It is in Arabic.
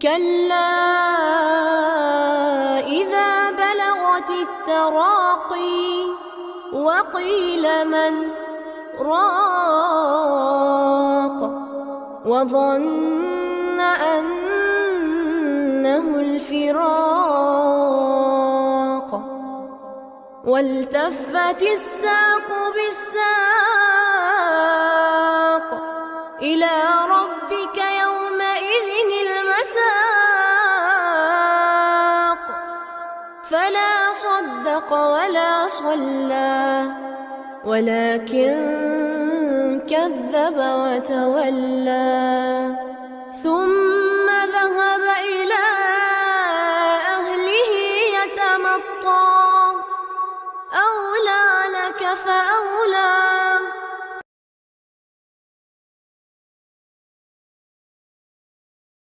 كلا إذا بلغت التراقي وقيل من راق وظن أنه الفراق والتفت الساق بالساق إلى ربك يومئذ المساق فلا صدق ولا صلى ولكن كذب وتولى ثم